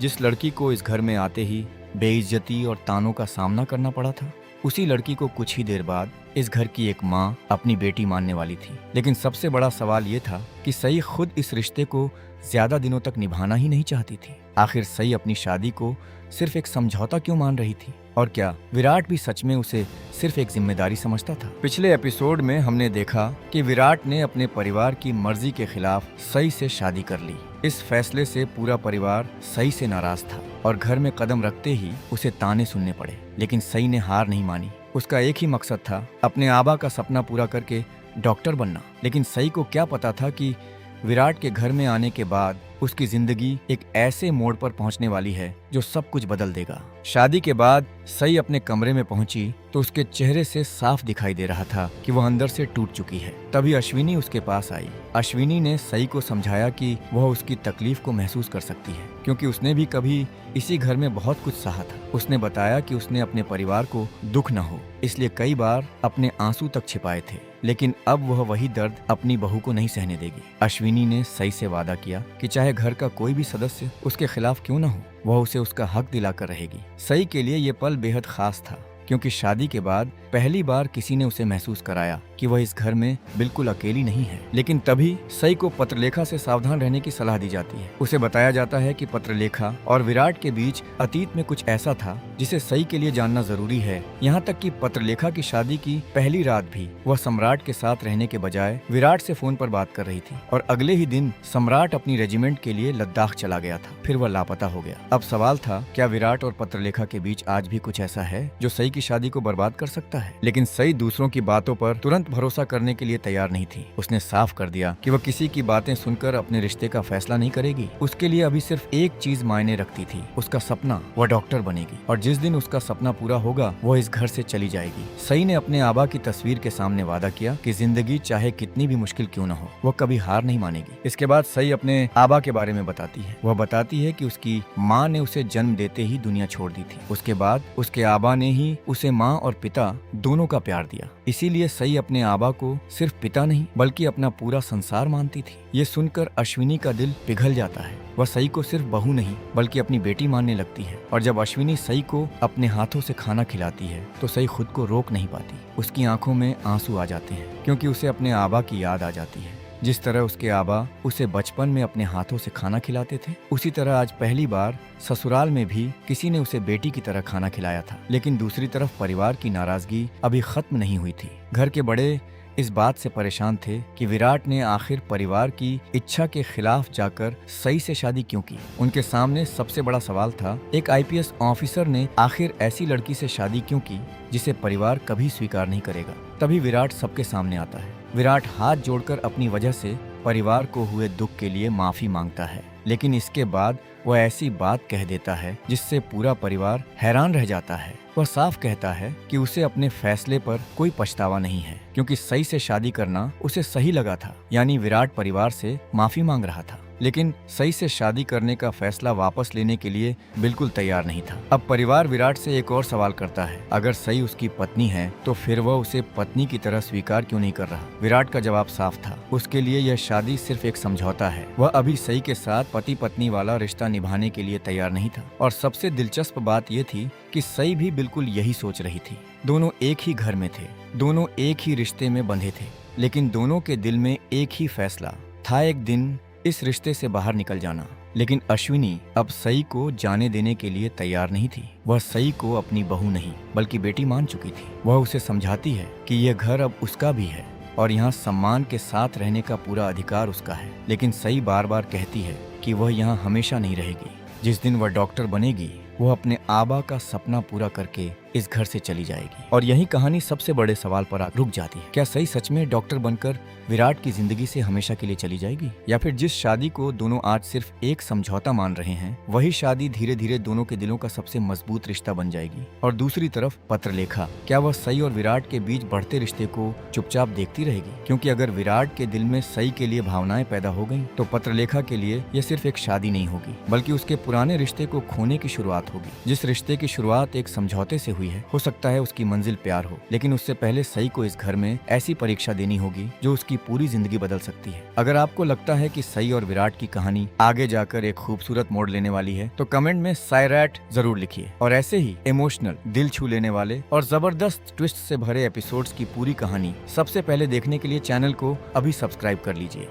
जिस लड़की को इस घर में आते ही बेइज्जती और तानों का सामना करना पड़ा था, उसी लड़की को कुछ ही देर बाद इस घर की एक माँ अपनी बेटी मानने वाली थी। लेकिन सबसे बड़ा सवाल ये था कि सई खुद इस रिश्ते को ज्यादा दिनों तक निभाना ही नहीं चाहती थी। आखिर सई अपनी शादी को सिर्फ एक समझौता क्यों मान रही थी? और क्या विराट भी सच में उसे सिर्फ एक जिम्मेदारी समझता था? पिछले एपिसोड में हमने देखा कि विराट ने अपने परिवार की मर्जी के खिलाफ सई से शादी कर ली। इस फैसले से पूरा परिवार सई से नाराज था और घर में कदम रखते ही उसे ताने सुनने पड़े। लेकिन सई ने हार नहीं मानी। उसका एक ही मकसद था, अपने आबा का सपना पूरा करके डॉक्टर बनना। लेकिन सई को क्या पता था कि विराट के घर में आने के बाद उसकी जिंदगी एक ऐसे मोड़ पर पहुंचने वाली है जो सब कुछ बदल देगा। शादी के बाद सई अपने कमरे में पहुंची तो उसके चेहरे से साफ दिखाई दे रहा था कि वह अंदर से टूट चुकी है। तभी अश्विनी उसके पास आई। अश्विनी ने सई को समझाया कि वह उसकी तकलीफ को महसूस कर सकती है, क्योंकि उसने भी कभी इसी घर में बहुत कुछ सहा था। उसने बताया कि उसने अपने परिवार को दुख न हो इसलिए कई बार अपने आंसू तक छिपाए थे, लेकिन अब वह वही दर्द अपनी बहू को नहीं सहने देगी। अश्विनी ने सई से वादा किया कि चाहे घर का कोई भी सदस्य उसके खिलाफ क्यों न हो, वह उसे उसका हक दिलाकर रहेगी। सई के लिए ये पल बेहद खास था, क्योंकि शादी के बाद पहली बार किसी ने उसे महसूस कराया कि वह इस घर में बिल्कुल अकेली नहीं है। लेकिन तभी सई को पत्रलेखा से सावधान रहने की सलाह दी जाती है। उसे बताया जाता है कि पत्रलेखा और विराट के बीच अतीत में कुछ ऐसा था जिसे सई के लिए जानना जरूरी है। यहाँ तक कि पत्रलेखा की शादी की पहली रात भी वह सम्राट के साथ रहने के बजाय विराट से फोन पर बात कर रही थी और अगले ही दिन सम्राट अपनी रेजिमेंट के लिए लद्दाख चला गया था। फिर वह लापता हो गया। अब सवाल था, क्या विराट और पत्रलेखा के बीच आज भी कुछ ऐसा है जो सई की शादी को बर्बाद कर सकता है? लेकिन सई दूसरों की बातों पर तुरंत भरोसा करने के लिए तैयार नहीं थी। उसने साफ कर दिया कि वह किसी की बातें सुनकर अपने रिश्ते का फैसला नहीं करेगी। उसके लिए अभी सिर्फ एक चीज मायने रखती थी, उसका सपना। वह डॉक्टर बनेगी और जिस दिन उसका सपना पूरा होगा वह इस घर से चली जाएगी। सई ने अपने आबा की तस्वीर के सामने वादा किया कि जिंदगी चाहे कितनी भी मुश्किल क्यों न हो, वह कभी हार नहीं मानेगी। इसके बाद सई अपने आबा के बारे में बताती है। वह बताती है कि उसकी माँ ने उसे जन्म देते ही दुनिया छोड़ दी थी। उसके बाद उसके आबा ने ही उसे माँ और पिता दोनों का प्यार दिया। इसीलिए सई अपने आबा को सिर्फ पिता नहीं बल्कि अपना पूरा संसार मानती थी। ये सुनकर अश्विनी का दिल पिघल जाता है। वह सई को सिर्फ बहू नहीं बल्कि अपनी बेटी मानने लगती है। और जब अश्विनी सई को अपने हाथों से खाना खिलाती है तो सई खुद को रोक नहीं पाती। उसकी आंखों में आंसू आ जाते हैं, क्योंकि उसे अपने आबा की याद आ जाती है। जिस तरह उसके आबा उसे बचपन में अपने हाथों से खाना खिलाते थे, उसी तरह आज पहली बार ससुराल में भी किसी ने उसे बेटी की तरह खाना खिलाया था। लेकिन दूसरी तरफ परिवार की नाराजगी अभी खत्म नहीं हुई थी। घर के बड़े इस बात से परेशान थे कि विराट ने आखिर परिवार की इच्छा के खिलाफ जाकर सई से शादी क्यों की। उनके सामने सबसे बड़ा सवाल था, एक आईपीएस ऑफिसर ने आखिर ऐसी लड़की से शादी क्यों की जिसे परिवार कभी स्वीकार नहीं करेगा। तभी विराट सबके सामने आता है। विराट हाथ जोड़कर अपनी वजह से परिवार को हुए दुख के लिए माफी मांगता है, लेकिन इसके बाद वह ऐसी बात कह देता है जिससे पूरा परिवार हैरान रह जाता है। वह साफ कहता है कि उसे अपने फैसले पर कोई पछतावा नहीं है, क्योंकि सई से शादी करना उसे सही लगा था। यानी विराट परिवार से माफी मांग रहा था, लेकिन सई से शादी करने का फैसला वापस लेने के लिए बिल्कुल तैयार नहीं था। अब परिवार विराट से एक और सवाल करता है, अगर सई उसकी पत्नी है तो फिर वह उसे पत्नी की तरह स्वीकार क्यों नहीं कर रहा? विराट का जवाब साफ था, उसके लिए यह शादी सिर्फ एक समझौता है। वह अभी सई के साथ पति पत्नी वाला रिश्ता निभाने के लिए तैयार नहीं था। और सबसे दिलचस्प बात यह थी कि सई भी बिल्कुल यही सोच रही थी। दोनों एक ही घर में थे, दोनों एक ही रिश्ते में बंधे थे, लेकिन दोनों के दिल में एक ही फैसला था, एक दिन इस रिश्ते से बाहर निकल जाना। लेकिन अश्विनी अब सई को जाने देने के लिए तैयार नहीं थी। वह सई को अपनी बहू नहीं बल्कि बेटी मान चुकी थी। वह उसे समझाती है कि यह घर अब उसका भी है और यहाँ सम्मान के साथ रहने का पूरा अधिकार उसका है। लेकिन सई बार बार कहती है कि वह यहाँ हमेशा नहीं रहेगी। जिस दिन वह डॉक्टर बनेगी वो अपने आबा का सपना पूरा करके इस घर से चली जाएगी। और यही कहानी सबसे बड़े सवाल पर रुक जाती है, क्या सई सच में डॉक्टर बनकर विराट की जिंदगी से हमेशा के लिए चली जाएगी, या फिर जिस शादी को दोनों आज सिर्फ एक समझौता मान रहे हैं वही शादी धीरे धीरे दोनों के दिलों का सबसे मजबूत रिश्ता बन जाएगी। और दूसरी तरफ पत्रलेखा, क्या वह सई और विराट के बीच बढ़ते रिश्ते को चुपचाप देखती रहेगी? क्योंकि अगर विराट के दिल में सई के लिए भावनाएं पैदा हो गई तो पत्रलेखा के लिए यह सिर्फ एक शादी नहीं होगी बल्कि उसके पुराने रिश्ते को खोने की शुरुआत शुरुआत होगी। जिस रिश्ते की शुरुआत एक समझौते से हुई है, हो सकता है उसकी मंजिल प्यार हो, लेकिन उससे पहले सई को इस घर में ऐसी परीक्षा देनी होगी जो उसकी पूरी जिंदगी बदल सकती है। अगर आपको लगता है कि सई और विराट की कहानी आगे जाकर एक खूबसूरत मोड़ लेने वाली है तो कमेंट में साइरैट जरूर लिखिए। और ऐसे ही इमोशनल, दिल छू लेने वाले और जबरदस्त ट्विस्ट से भरे एपिसोड्स की पूरी कहानी सबसे पहले देखने के लिए चैनल को अभी सब्सक्राइब कर लीजिए।